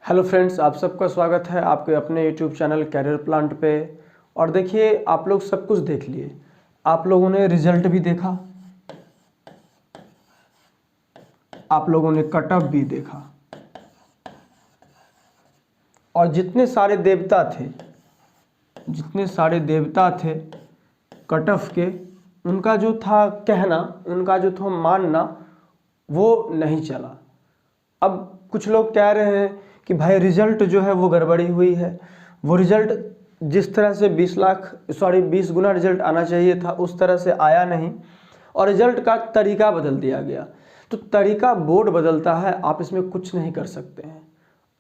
Hello friends, आप सबका स्वागत है आपके अपने यूट्यूब चैनल कैरियर प्लांट पे। और देखिए, आप लोग सब कुछ देख लिए, आप लोगों ने रिजल्ट भी देखा, आप लोगों ने कट ऑफ भी देखा, और जितने सारे देवता थे कट ऑफ के, उनका जो था कहना, उनका जो था मानना, वो नहीं चला। अब कुछ लोग कह रहे हैं कि भाई रिजल्ट जो है वो गड़बड़ी हुई है, वो रिजल्ट जिस तरह से 20 गुना रिजल्ट आना चाहिए था उस तरह से आया नहीं, और रिजल्ट का तरीका बदल दिया गया। तो तरीका बोर्ड बदलता है, आप इसमें कुछ नहीं कर सकते हैं।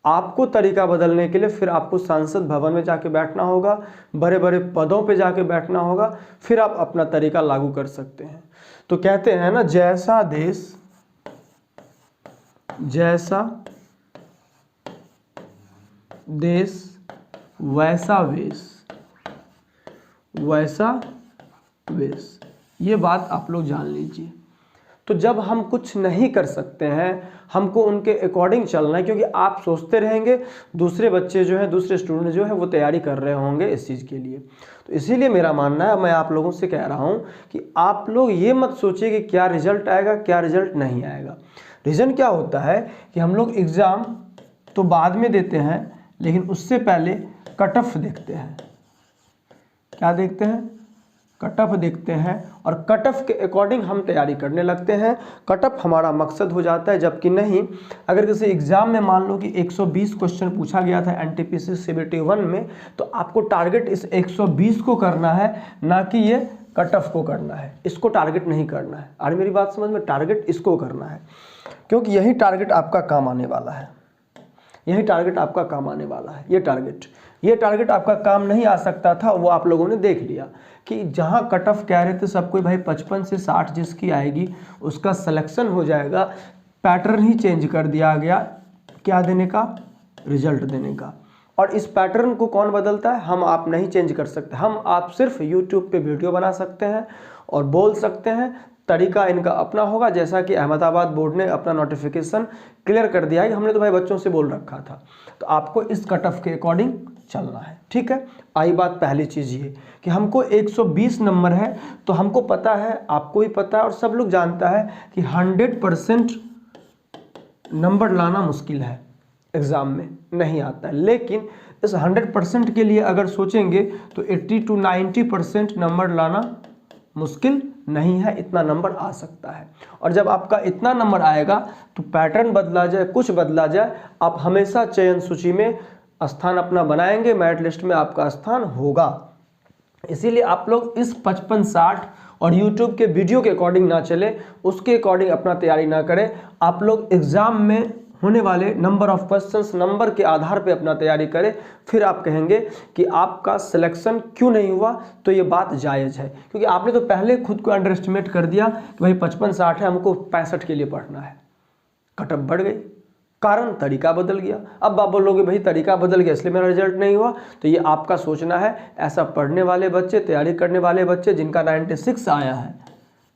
आपको तरीका बदलने के लिए फिर आपको संसद भवन में जाके बैठना होगा, बड़े बड़े पदों पे जाके बैठना होगा, फिर आप अपना तरीका लागू कर सकते हैं। तो कहते हैं ना, जैसा देश वैसा वेश, ये बात आप लोग जान लीजिए। तो जब हम कुछ नहीं कर सकते हैं, हमको उनके अकॉर्डिंग चलना है, क्योंकि आप सोचते रहेंगे दूसरे बच्चे जो हैं, दूसरे स्टूडेंट जो है वो तैयारी कर रहे होंगे इस चीज़ के लिए। तो इसीलिए मेरा मानना है, मैं आप लोगों से कह रहा हूँ कि आप लोग ये मत सोचिए कि क्या रिजल्ट आएगा क्या रिजल्ट नहीं आएगा। रीज़न क्या होता है कि हम लोग एग्ज़ाम तो बाद में देते हैं, लेकिन उससे पहले कट ऑफ देखते हैं। क्या देखते हैं? कट ऑफ देखते हैं, और कट ऑफ के अकॉर्डिंग हम तैयारी करने लगते हैं। कट ऑफ हमारा मकसद हो जाता है, जबकि नहीं, अगर किसी एग्जाम में मान लो कि 120 क्वेश्चन पूछा गया था एनटीपीसी सीबीटी 1 में, तो आपको टारगेट इस 120 को करना है, ना कि ये कट ऑफ को करना है। इसको टारगेट नहीं करना है। और मेरी बात समझ में, टारगेट इसको करना है, क्योंकि यही टारगेट आपका काम आने वाला है। यही टारगेट आपका काम आने वाला है। ये टारगेट आपका काम नहीं आ सकता था, वो आप लोगों ने देख लिया कि जहां कट ऑफ कह रहे थे सब कोई भाई 55 से 60 जिसकी आएगी उसका सिलेक्शन हो जाएगा। पैटर्न ही चेंज कर दिया गया, क्या देने का? रिजल्ट देने का। और इस पैटर्न को कौन बदलता है? हम आप नहीं चेंज कर सकते। हम आप सिर्फ यूट्यूब पे वीडियो बना सकते हैं और बोल सकते हैं। तरीका इनका अपना होगा, जैसा कि अहमदाबाद बोर्ड ने अपना नोटिफिकेशन क्लियर कर दिया है कि हमने तो भाई बच्चों से बोल रखा था। तो आपको इस कट ऑफ के अकॉर्डिंग चलना है, ठीक है। आई बात पहली चीज़ ये कि हमको 120 नंबर है, तो हमको पता है, आपको भी पता है और सब लोग जानता है कि 100% नंबर लाना मुश्किल है, एग्ज़ाम में नहीं आता है। लेकिन इस 100% के लिए अगर सोचेंगे तो 80 to 90% नंबर लाना मुश्किल नहीं है, इतना नंबर आ सकता है। और जब आपका इतना नंबर आएगा तो पैटर्न बदला जाए, कुछ बदला जाए, आप हमेशा चयन सूची में स्थान अपना बनाएंगे, मेरिट लिस्ट में आपका स्थान होगा। इसीलिए आप लोग इस 55-60 और YouTube के वीडियो के अकॉर्डिंग ना चले, उसके अकॉर्डिंग अपना तैयारी ना करें। आप लोग एग्जाम में होने वाले नंबर ऑफ क्वेश्चंस, नंबर के आधार पे अपना तैयारी करें। फिर आप कहेंगे कि आपका सिलेक्शन क्यों नहीं हुआ, तो ये बात जायज़ है, क्योंकि आपने तो पहले खुद को अंडर एस्टिमेट कर दिया कि भाई 55-60 है, हमको 65 के लिए पढ़ना है। कट ऑफ बढ़ गई, कारण तरीका बदल गया। अब आप बोलोगे भाई तरीका बदल गया इसलिए मेरा रिजल्ट नहीं हुआ, तो ये आपका सोचना है। ऐसा पढ़ने वाले बच्चे, तैयारी करने वाले बच्चे जिनका 96 आया है,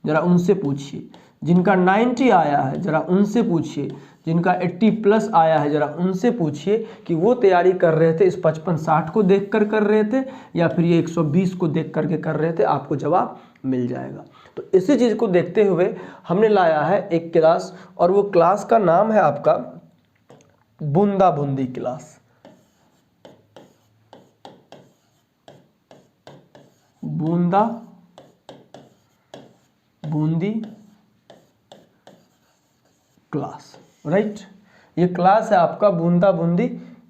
जरा उनसे पूछिए। जिनका 90 आया है जरा उनसे पूछिए। जिनका 80+ आया है जरा उनसे पूछिए कि वो तैयारी कर रहे थे इस 55-60 को देख कर रहे थे या फिर ये 120 को देख करके कर रहे थे, आपको जवाब मिल जाएगा। तो इसी चीज़ को देखते हुए हमने लाया है एक क्लास, और वो क्लास का नाम है आपका बूंदा बूंदी क्लास। बूंदा बूंदी क्लास, राइट। ये क्लास है आपका बूंदा बूंदी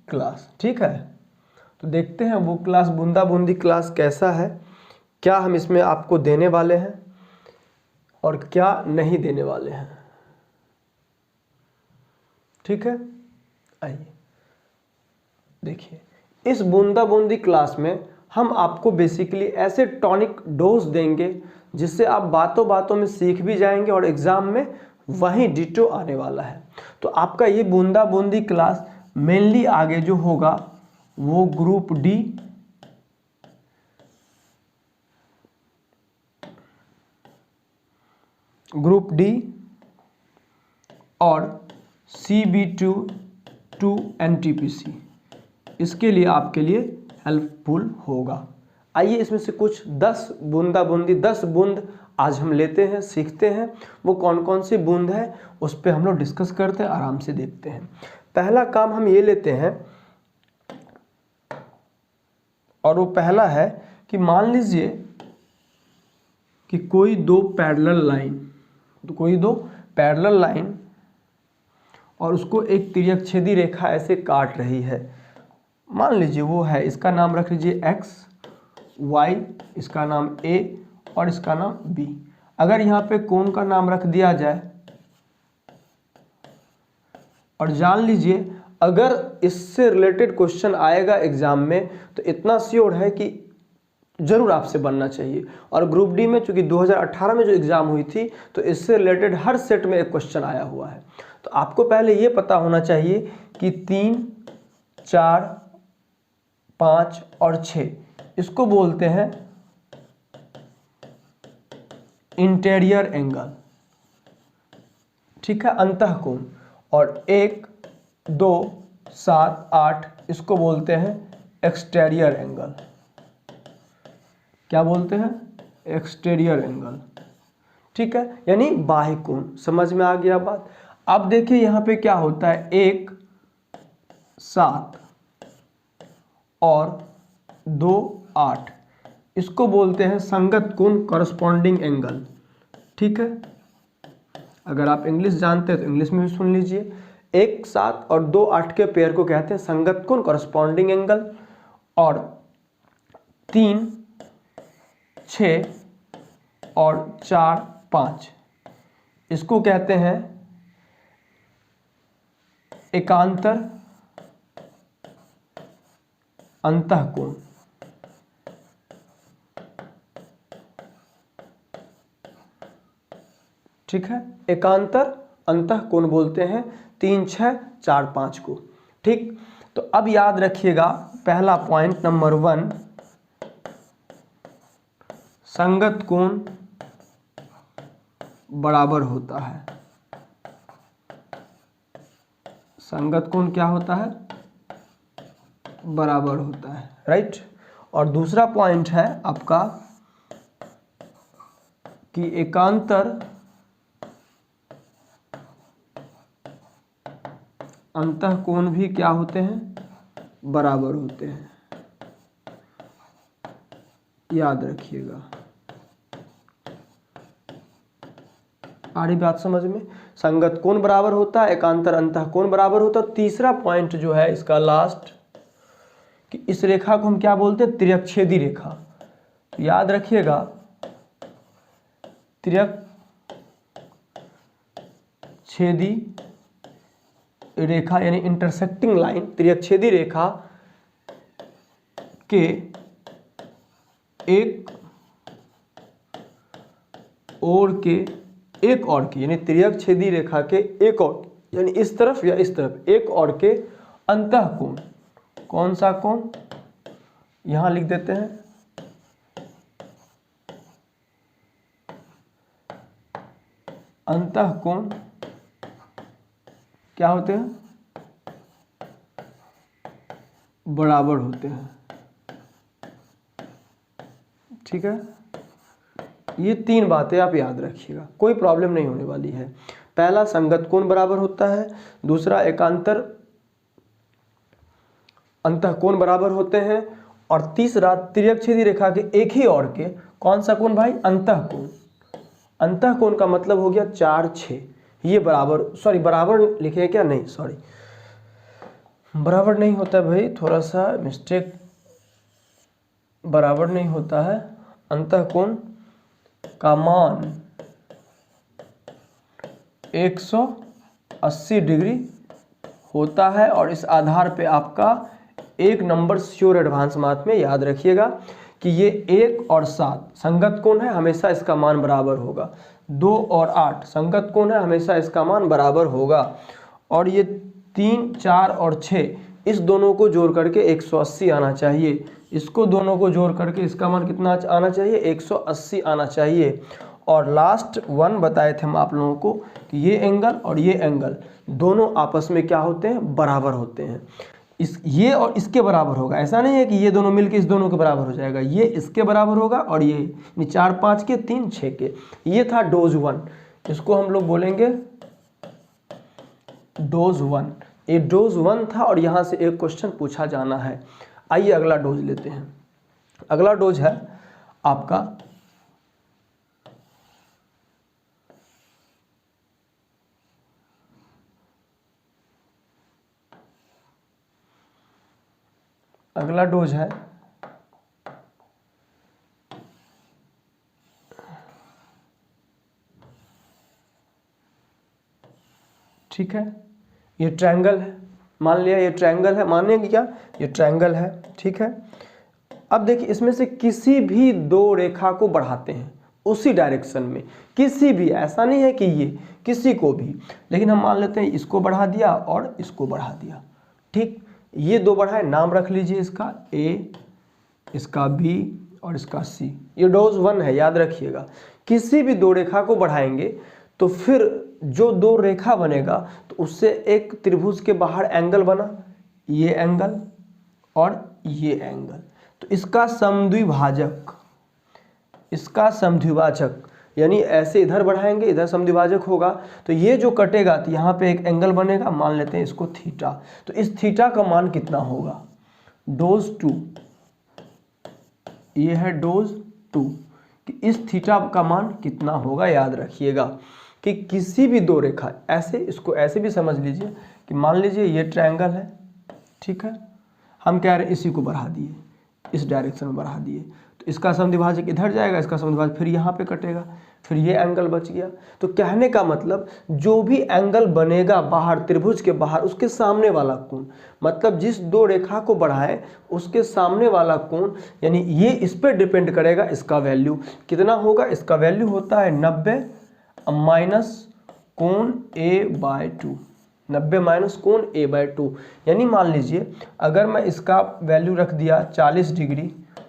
क्लास, ठीक है। तो देखते हैं वो क्लास बूंदा बूंदी क्लास कैसा है, क्या हम इसमें आपको देने वाले हैं और क्या नहीं देने वाले हैं, ठीक है। आइए देखिए, इस बूंदा बूंदी क्लास में हम आपको बेसिकली ऐसे टॉनिक डोज देंगे जिससे आप बातों बातों में सीख भी जाएंगे और एग्जाम में वही डिटो आने वाला है। तो आपका ये बूंदा बूंदी क्लास मेनली आगे जो होगा वो ग्रुप डी और CB2 टू NTPC, इसके लिए आपके लिए हेल्पफुल होगा। आइए इसमें से कुछ 10 बूंदी 10 बूंद आज हम लेते हैं, सीखते हैं। वो कौन कौन सी बूंद है उस पर हम लोग डिस्कस करते हैं, आराम से देखते हैं। पहला काम हम ये लेते हैं, और वो पहला है कि मान लीजिए कि कोई दो पैरेलल लाइन और उसको एक तिर्यकछेदी रेखा ऐसे काट रही है। मान लीजिए वो है, इसका नाम रख लीजिए x, y, इसका नाम a और इसका नाम b। अगर यहाँ पे कोण का नाम रख दिया जाए, और जान लीजिए अगर इससे रिलेटेड क्वेश्चन आएगा एग्जाम में तो इतना श्योर है कि जरूर आपसे बनना चाहिए। और ग्रुप डी में चूंकि 2018 में जो एग्जाम हुई थी तो इससे रिलेटेड हर सेट में एक क्वेश्चन आया हुआ है। तो आपको पहले ये पता होना चाहिए कि 3, 4, 5 और 6 इसको बोलते हैं इंटीरियर एंगल, ठीक है, अंतःकोण। और 1, 2, 7, 8 इसको बोलते हैं एक्सटीरियर एंगल। क्या बोलते हैं? एक्सटीरियर एंगल, ठीक है, यानी बाह्य कोण। समझ में आ गया बात। अब देखिए यहाँ पे क्या होता है, 1, 7 और 2, 8 इसको बोलते हैं संगत कोण, कॉरस्पॉन्डिंग एंगल, ठीक है। अगर आप इंग्लिश जानते हैं तो इंग्लिश में भी सुन लीजिए। 1, 7 और 2, 8 के पेयर को कहते हैं संगत कोण, कॉरस्पॉन्डिंग एंगल। और 3, 6 और 4, 5 इसको कहते हैं एकांतर अंतःकोण, ठीक है। एकांतर अंतःकोण बोलते हैं 3, 6, 4, 5 को, ठीक। तो अब याद रखिएगा पहला पॉइंट नंबर 1, संगत कोण बराबर होता है। संगत कोण क्या होता है? बराबर होता है, राइट। और दूसरा पॉइंट है आपका कि एकांतर अंतःकोण भी क्या होते हैं? बराबर होते हैं, याद रखिएगा। आ रही बात समझ में? संगत कोण बराबर होता है, एकांतर अंतःकोण बराबर होता है। तीसरा पॉइंट जो है इसका लास्ट, कि इस रेखा को हम क्या बोलते हैं? तिर्यकछेदी रेखा। तो याद रखिएगा तिर्यकछेदी रेखा यानी इंटरसेक्टिंग लाइन, तिर्यकछेदी रेखा के एक और के यानी तिर्यकछेदी रेखा के एक और यानी इस तरफ या इस तरफ एक और के अंतःकोण, कौन सा कोण? यहां लिख देते हैं अंतःकोण क्या होते हैं? बराबर होते हैं, ठीक है। ये 3 बातें आप याद रखिएगा, कोई प्रॉब्लम नहीं होने वाली है। पहला संगत कोण बराबर होता है, दूसरा एकांतर अंतःकोण बराबर होते हैं, और तीसरा तिर्यकछेदी रेखा के एक ही और के कौन सा कोण भाई? अंतःकोण। अंतःकोण का मतलब हो गया 4, 6। ये बराबर, सॉरी बराबर लिखे क्या? नहीं, सॉरी बराबर नहीं होता भाई, थोड़ा सा मिस्टेक, बराबर नहीं होता है। अंतःकोण का मान 180 डिग्री होता है, और इस आधार पे आपका 1 नंबर श्योर एडवांस मैथ में याद रखिएगा कि ये 1 और 7 संगत कोण है, हमेशा इसका मान बराबर होगा। 2 और 8 संगत कोण है, हमेशा इसका मान बराबर होगा। और ये 3, 4 और 6 इस दोनों को जोड़ करके 180 आना चाहिए। इसको दोनों को जोड़ करके इसका मान कितना आना चाहिए? 180 आना चाहिए। और लास्ट वन बताए थे हम आप लोगों को कि ये एंगल और ये एंगल दोनों आपस में क्या होते हैं, बराबर होते हैं। ये और इसके बराबर होगा, ऐसा नहीं है कि ये दोनों मिलके इस दोनों के बराबर हो जाएगा, ये इसके बराबर होगा और ये 4 5 के 3 6 के। ये था डोज 1, इसको हम लोग बोलेंगे डोज 1। ये डोज 1 था और यहाँ से एक क्वेश्चन पूछा जाना है। आइए अगला डोज लेते हैं। अगला डोज है आपका अगला डोज है ठीक है, ये ट्रायंगल है, मान लिया ये ट्रायंगल है, मानेंगे क्या, ये ट्रायंगल है ठीक है। अब देखिए इसमें से किसी भी दो रेखा को बढ़ाते हैं उसी डायरेक्शन में, किसी भी, ऐसा नहीं है कि ये, किसी को भी, लेकिन हम मान लेते हैं इसको बढ़ा दिया और इसको बढ़ा दिया ठीक। ये दो बढ़ाए, नाम रख लीजिए इसका ए, इसका बी और इसका सी। ये डोज 1 है, याद रखिएगा। किसी भी दो रेखा को बढ़ाएंगे तो फिर जो दो रेखा बनेगा तो उससे एक त्रिभुज के बाहर एंगल बना, ये एंगल और ये एंगल, तो इसका समद्विभाजक, इसका समद्विभाजक, यानी ऐसे इधर बढ़ाएंगे इधर समद्विभाजक होगा, तो ये जो कटेगा तो यहाँ पे एक एंगल बनेगा, मान लेते हैं इसको थीटा। तो इस थीटा का मान कितना होगा, डोज 2, ये है डोज 2, कि इस थीटा का मान कितना होगा। याद रखिएगा कि किसी भी दो रेखा, ऐसे इसको ऐसे भी समझ लीजिए कि मान लीजिए ये ट्रायंगल है ठीक है, हम कह रहे हैं इसी को बढ़ा दिए, इस डायरेक्शन में बढ़ा दिए, तो इसका समद्विभाजक इधर जाएगा, इसका समद्विभाजक फिर यहाँ पे कटेगा, फिर ये एंगल बच गया। तो कहने का मतलब जो भी एंगल बनेगा बाहर त्रिभुज के बाहर, उसके सामने वाला कोण, मतलब जिस दो रेखा को बढ़ाए उसके सामने वाला कोण, यानी ये इस पर डिपेंड करेगा, इसका वैल्यू कितना होगा। इसका वैल्यू होता है 90 माइनस कोण a/2, 90 माइनस कोण a/2, यानी मान लीजिए अगर मैं इसका वैल्यू रख दिया 40 डिग्री,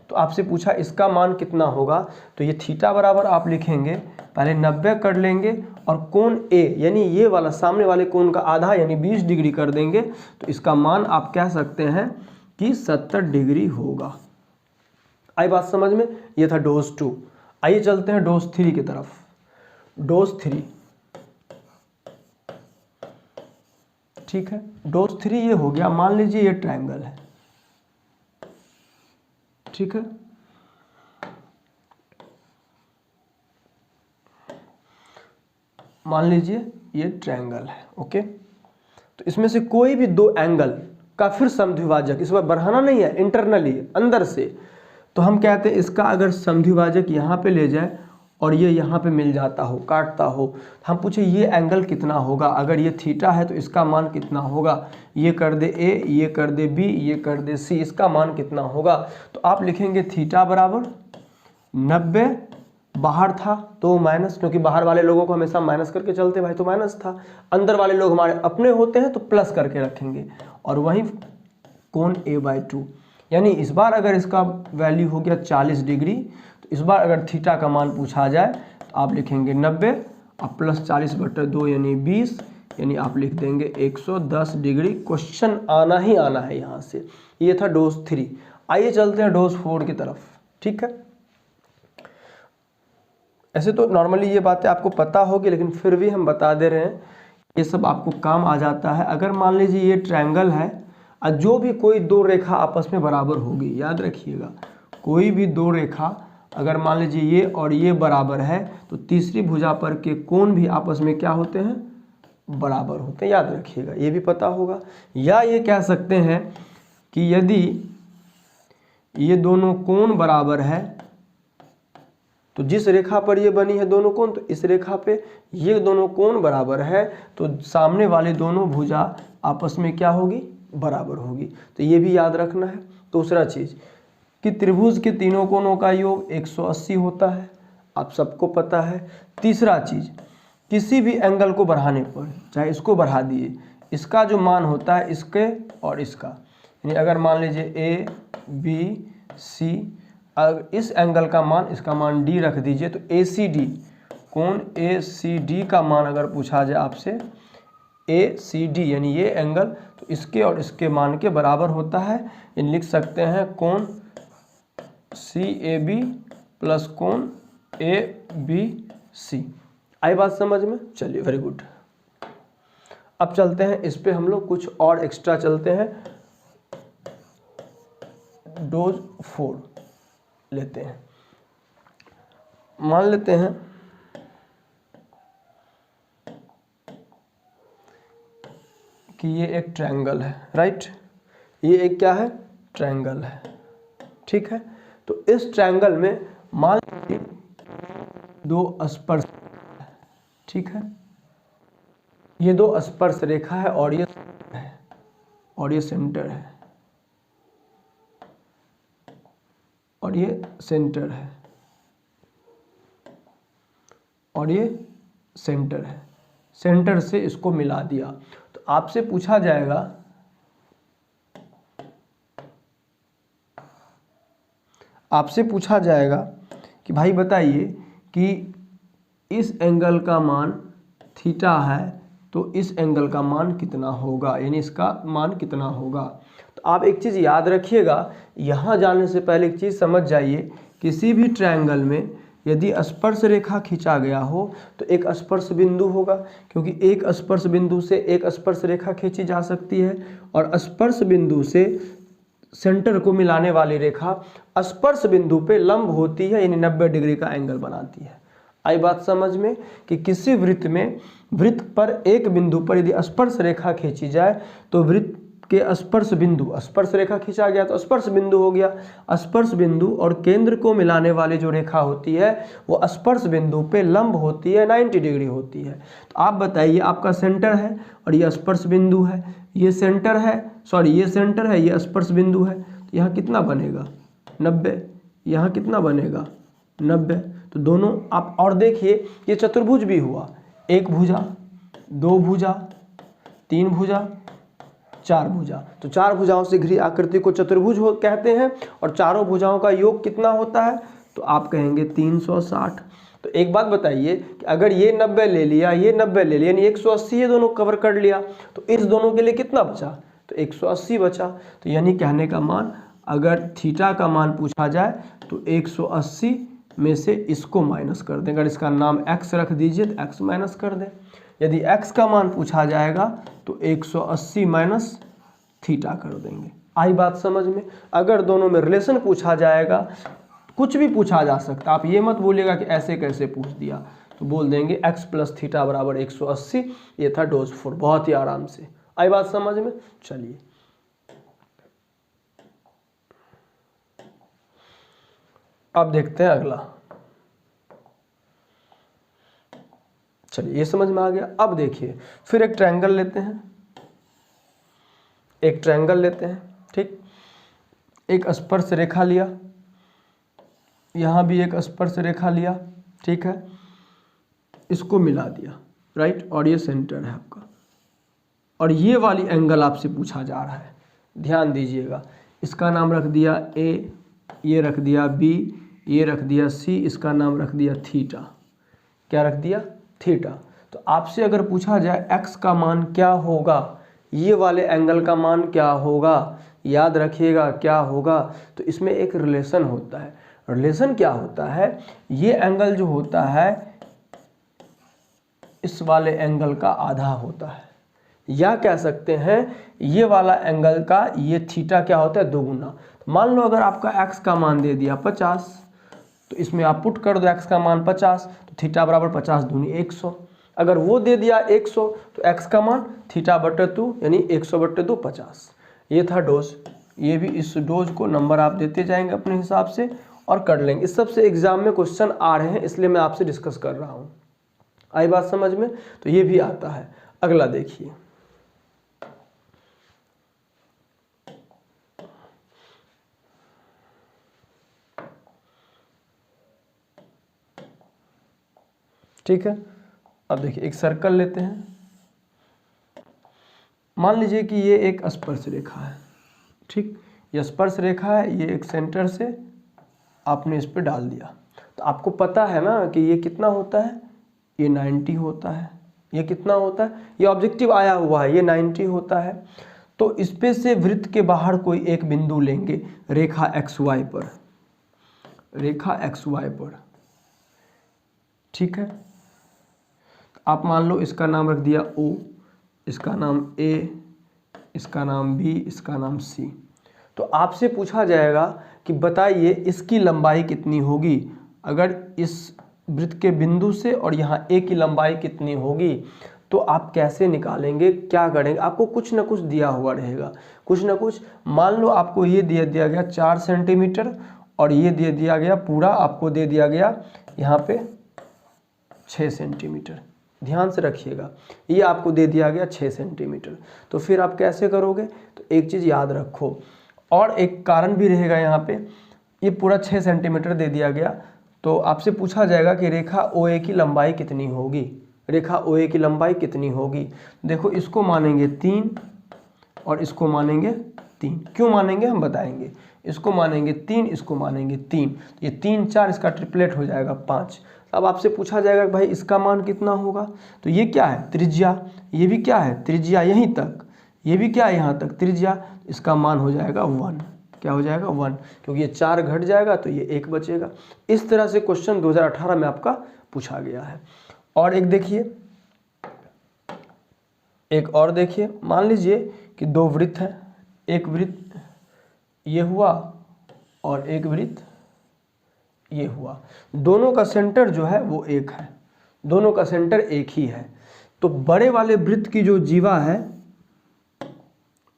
तो आपसे पूछा इसका मान कितना होगा, तो ये थीटा बराबर आप लिखेंगे, पहले 90 कर लेंगे और कोण a यानी ये वाला सामने वाले कोण का आधा यानी 20 डिग्री कर देंगे, तो इसका मान आप कह सकते हैं कि 70 डिग्री होगा। आई बात समझ में। ये था डोज 2। आइए चलते हैं डोज 3 की तरफ। डोज 3 ठीक है, डोज 3 ये हो गया, मान लीजिए ये ट्रायंगल है ठीक है, मान लीजिए ये ट्रायंगल है ओके। तो इसमें से कोई भी दो एंगल का फिर समद्विभाजक, इस बार बढ़ाना नहीं है, इंटरनली अंदर से, तो हम कहते हैं इसका अगर समद्विभाजक यहाँ पे ले जाए और ये यहाँ पे मिल जाता हो, काटता हो, हम पूछे ये एंगल कितना होगा, अगर ये थीटा है तो इसका मान कितना होगा, ये कर दे ए, ये कर दे बी, ये कर दे सी, इसका मान कितना होगा। तो आप लिखेंगे थीटा बराबर 90, बाहर था तो माइनस, क्योंकि बाहर वाले लोगों को हमेशा माइनस करके चलते भाई, तो माइनस था, अंदर वाले लोग हमारे अपने होते हैं तो प्लस करके रखेंगे, और वहीं कोण a/2, यानी इस बार अगर इसका वैल्यू हो गया 40 डिग्री, तो इस बार अगर थीटा का मान पूछा जाए तो आप लिखेंगे 90 और प्लस 40/2 यानी 20, यानी आप लिख देंगे 110 डिग्री। क्वेश्चन आना ही आना है यहाँ से। ये था डोज 3। आइए चलते हैं डोज 4 की तरफ ठीक है। ऐसे तो नॉर्मली ये बातें आपको पता होगी, लेकिन फिर भी हम बता दे रहे हैं, ये सब आपको काम आ जाता है। अगर मान लीजिए ये ट्रायंगल है और जो भी कोई दो रेखा आपस में बराबर होगी, याद रखिएगा कोई भी दो रेखा अगर मान लीजिए ये और ये बराबर है, तो तीसरी भुजा पर के कोण भी आपस में क्या होते हैं, बराबर होते हैं, याद रखिएगा, ये भी पता होगा। या ये कह सकते हैं कि यदि ये दोनों कोण बराबर है, तो जिस रेखा पर ये बनी है दोनों कोण, तो इस रेखा पे ये दोनों कोण बराबर है, तो सामने वाले दोनों भुजा आपस में क्या होगी, बराबर होगी। तो ये भी याद रखना है। दूसरा चीज़ कि त्रिभुज के तीनों कोणों का योग 180 होता है, आप सबको पता है। तीसरा चीज़, किसी भी एंगल को बढ़ाने पर, चाहे इसको बढ़ा दिए, इसका जो मान होता है इसके और इसका, यानी अगर मान लीजिए ए बी सी, अगर इस एंगल का मान, इसका मान डी रख दीजिए, तो ACD कोण ACD का मान अगर पूछा जाए आपसे, ACD यानी ये एंगल, तो इसके और इसके मान के बराबर होता है। यानी लिख सकते हैं कोण CAB प्लस कोण ABC। आई बात समझ में? चलिए वेरी गुड। अब चलते हैं इस पे हम लोग कुछ और एक्स्ट्रा चलते हैं, डोज 4 लेते हैं। मान लेते हैं कि ये एक ट्रायंगल है, राइट, ये एक क्या है, ट्रायंगल है, ठीक है। तो इस ट्रायंगल में मान लीजिए दो स्पर्श, ठीक है, ये दो स्पर्श रेखा है और ये सेंटर है, और ये सेंटर है, और ये सेंटर है। सेंटर से इसको मिला दिया तो आपसे पूछा जाएगा, कि भाई बताइए कि इस एंगल का मान थीटा है तो इस एंगल का मान कितना होगा, यानी इसका मान कितना होगा। तो आप एक चीज़ याद रखिएगा, यहाँ जाने से पहले एक चीज़ समझ जाइए, किसी भी ट्रायंगल में यदि स्पर्श रेखा खींचा गया हो तो एक स्पर्श बिंदु होगा, क्योंकि एक स्पर्श बिंदु से एक स्पर्श रेखा खींची जा सकती है, और स्पर्श बिंदु से सेंटर को मिलाने वाली रेखा स्पर्श बिंदु पे लंब होती है, यानी 90 डिग्री का एंगल बनाती है। आई बात समझ में कि किसी वृत्त में, वृत्त पर एक बिंदु पर यदि स्पर्श रेखा खींची जाए तो वृत्त के स्पर्श बिंदु, स्पर्श रेखा खींचा गया तो स्पर्श बिंदु हो गया। स्पर्श बिंदु और केंद्र को मिलाने वाली जो रेखा होती है वो स्पर्श बिंदु पे लंब होती है, 90 डिग्री होती है। तो आप बताइए, आपका सेंटर है और ये स्पर्श बिंदु है, ये सेंटर है, सॉरी ये सेंटर है, ये स्पर्श बिंदु है, तो यहाँ कितना बनेगा 90, यहाँ कितना बनेगा 90। तो दोनों आप और देखिए, ये चतुर्भुज भी हुआ, एक भुजा, दो भुजा, तीन भुजा, चार भुजा। तो चार भुजाओं से घिरी आकृति को चतुर्भुज कहते हैं, और चारों भुजाओं का योग कितना होता है, तो आप कहेंगे 360। तो एक बात बताइए कि अगर ये 90 ले लिया, ये 90 ले लिया, यानी 180 ये दोनों कवर कर लिया, तो इस दोनों के लिए कितना बचा, तो 180 बचा। तो यानी कहने का मान, अगर थीटा का मान पूछा जाए तो 180 में से इसको माइनस कर दें। अगर इसका नाम x रख दीजिए तो x माइनस कर दें। यदि x का मान पूछा जाएगा तो 180 माइनस थीटा कर देंगे। आई बात समझ में? अगर दोनों में रिलेशन पूछा जाएगा, कुछ भी पूछा जा सकता, आप ये मत बोलिएगा कि ऐसे कैसे पूछ दिया, तो बोल देंगे x प्लस थीटा बराबर 180। ये था डोज 4, बहुत ही आराम से। आई बात समझ में? चलिए अब देखते हैं अगला। चलिए ये समझ में आ गया। अब देखिए, फिर एक ट्रायंगल लेते हैं, एक ट्रायंगल लेते हैं, ठीक। एक स्पर्श रेखा लिया, यहाँ भी एक स्पर्श रेखा लिया, ठीक है, इसको मिला दिया, राइट, और ये सेंटर है आपका, और ये वाली एंगल आपसे पूछा जा रहा है। ध्यान दीजिएगा, इसका नाम रख दिया A, ये रख दिया B, ये रख दिया C, इसका नाम रख दिया थीटा। क्या रख दिया? थीटा। तो आपसे अगर पूछा जाए x का मान क्या होगा, ये वाले एंगल का मान क्या होगा, याद रखिएगा क्या होगा, तो इसमें एक रिलेशन होता है। रिलेशन क्या होता है? ये एंगल जो होता है इस वाले एंगल का आधा होता है, या कह सकते हैं ये वाला एंगल का ये थीटा क्या होता है, दोगुना। मान लो अगर आपका x का मान दे दिया 50, तो इसमें आप पुट कर दो x का मान 50, तो थीटा बराबर 50 दूनी 100। अगर वो दे दिया 100 तो x का मान थीटा बटे 2 यानी 100 बटे 2 50। ये था डोज। ये भी इस डोज को नंबर आप देते जाएंगे अपने हिसाब से और कर लेंगे। इस सबसे एग्जाम में क्वेश्चन आ रहे हैं, इसलिए मैं आपसे डिस्कस कर रहा हूँ। आई बात समझ में? तो ये भी आता है। अगला देखिए, ठीक है। अब देखिए, एक सर्कल लेते हैं। मान लीजिए कि ये एक स्पर्श रेखा है, ठीक, ये स्पर्श रेखा है, ये एक सेंटर से आपने इस पे डाल दिया। तो आपको पता है ना कि ये कितना होता है, ये 90 होता है। ये कितना होता है, ये ऑब्जेक्टिव आया हुआ है, ये 90 होता है। तो इस पे से वृत्त के बाहर कोई एक बिंदु लेंगे रेखा XY पर, रेखा XY पर, ठीक है। आप मान लो इसका नाम रख दिया O, इसका नाम A, इसका नाम B, इसका नाम C। तो आपसे पूछा जाएगा कि बताइए इसकी लंबाई कितनी होगी। अगर इस वृत्त के बिंदु से और यहाँ A की लंबाई कितनी होगी, तो आप कैसे निकालेंगे, क्या करेंगे। आपको कुछ ना कुछ दिया हुआ रहेगा, कुछ ना कुछ। मान लो आपको ये दिया गया 4 सेंटीमीटर और ये दे दिया गया पूरा, आपको दे दिया गया यहाँ पे 6 सेंटीमीटर। ध्यान से रखिएगा, ये आपको दे दिया गया 6 सेंटीमीटर। तो फिर आप कैसे करोगे, तो एक चीज़ याद रखो, और एक कारण भी रहेगा यहाँ पे। ये पूरा 6 सेंटीमीटर दे दिया गया, तो आपसे पूछा जाएगा कि रेखा OA की लंबाई कितनी होगी, रेखा OA की लंबाई कितनी होगी। देखो इसको मानेंगे 3 और इसको मानेंगे 3। क्यों मानेंगे हम बताएंगे। इसको मानेंगे 3, इसको मानेंगे 3, ये 3 4, इसका ट्रिपलेट हो जाएगा 5। अब आपसे पूछा जाएगा कि भाई इसका मान कितना होगा, तो ये क्या है त्रिज्या, ये भी क्या है त्रिज्या यहीं तक, ये भी क्या है यहाँ तक त्रिज्या, इसका मान हो जाएगा 1। क्या हो जाएगा 1, क्योंकि ये 4 घट जाएगा तो ये 1 बचेगा। इस तरह से क्वेश्चन 2018 में आपका पूछा गया है। और एक देखिए, एक और देखिए, मान लीजिए कि 2 वृत्त हैं, एक वृत्त ये हुआ और एक वृत्त ये हुआ। दोनों का सेंटर जो है वो एक है, दोनों का सेंटर एक ही है। तो बड़े वाले वृत्त की जो जीवा है,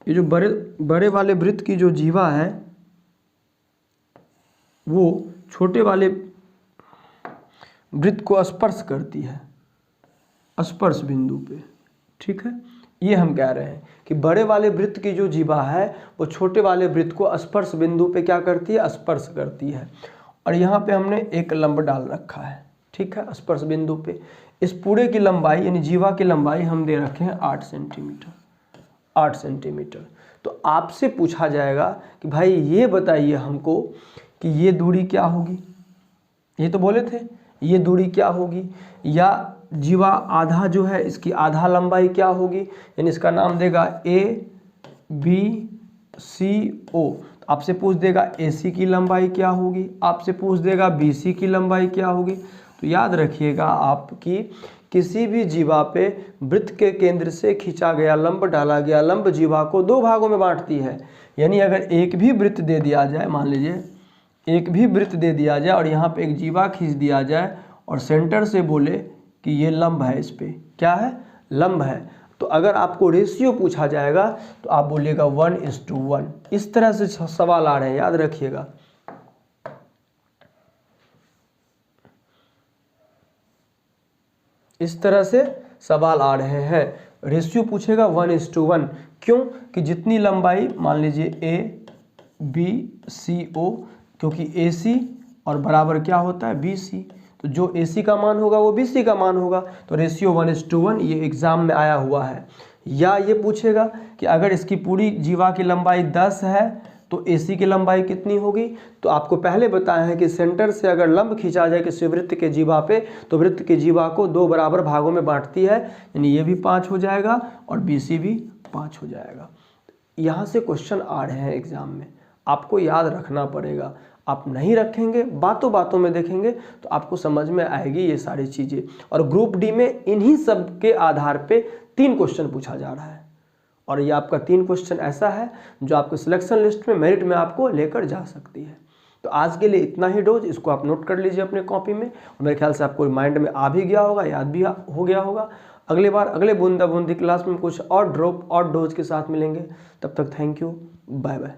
ये जो बड़े वाले वृत्त की जो जीवा है वो छोटे वाले वृत्त को स्पर्श करती है, स्पर्श बिंदु पे, ठीक है। ये हम कह रहे हैं कि बड़े वाले वृत्त की जो जीवा है वो छोटे वाले वृत्त को स्पर्श बिंदु पे क्या करती है, स्पर्श करती है। और यहाँ पे हमने एक लंब डाल रखा है, ठीक है, स्पर्श बिंदु पे। इस पूरे की लंबाई यानी जीवा की लंबाई हम दे रखे हैं 8 सेंटीमीटर, 8 सेंटीमीटर। तो आपसे पूछा जाएगा कि भाई ये बताइए हमको कि ये दूरी क्या होगी, ये तो बोले थे ये दूरी क्या होगी, या जीवा आधा जो है इसकी आधा लंबाई क्या होगी, यानी इसका नाम देगा ABCO। आपसे पूछ देगा AC की लंबाई क्या होगी, आपसे पूछ देगा BC की लंबाई क्या होगी। तो याद रखिएगा आपकी किसी भी जीवा पे वृत्त के केंद्र से खींचा गया लंब डाला गया लंब जीवा को 2 भागों में बांटती है। यानी अगर एक भी वृत्त दे दिया जाए, मान लीजिए एक भी वृत्त दे दिया जाए और यहाँ पे एक जीवा खींच दिया जाए और सेंटर से बोले कि ये लंब है, इस पे क्या है लंब है, तो अगर आपको रेशियो पूछा जाएगा तो आप बोलिएगा 1:1। इस तरह से सवाल आ रहे हैं, याद रखिएगा। इस तरह से सवाल आ रहे हैं, रेशियो पूछेगा 1:1। क्यों कि जितनी लंबाई, मान लीजिए ABCO, क्योंकि AC और बराबर क्या होता है BC, तो जो AC का मान होगा वो BC का मान होगा। तो रेशियो 1:1 ये एग्जाम में आया हुआ है। या ये पूछेगा कि अगर इसकी पूरी जीवा की लंबाई 10 है तो AC की लंबाई कितनी होगी। तो आपको पहले बताया है कि सेंटर से अगर लंब खींचा जाए किसी वृत्त के जीवा पे तो वृत्त के जीवा को 2 बराबर भागों में बांटती है, यानी ये भी 5 हो जाएगा और BC भी 5 हो जाएगा। यहाँ से क्वेश्चन आ रहे हैं एग्जाम में, आपको याद रखना पड़ेगा। आप नहीं रखेंगे, बातों बातों में देखेंगे तो आपको समझ में आएगी ये सारी चीज़ें। और ग्रुप डी में इन्हीं सब के आधार पे 3 क्वेश्चन पूछा जा रहा है, और ये आपका 3 क्वेश्चन ऐसा है जो आपको सिलेक्शन लिस्ट में मेरिट में आपको लेकर जा सकती है। तो आज के लिए इतना ही डोज, इसको आप नोट कर लीजिए अपने कॉपी में, और मेरे ख्याल से आपको माइंड में आ भी गया होगा, याद भी हो गया होगा। अगले बार अगले बूंदा बूंदी क्लास में कुछ और ड्रॉप और डोज के साथ मिलेंगे। तब तक थैंक यू, बाय बाय।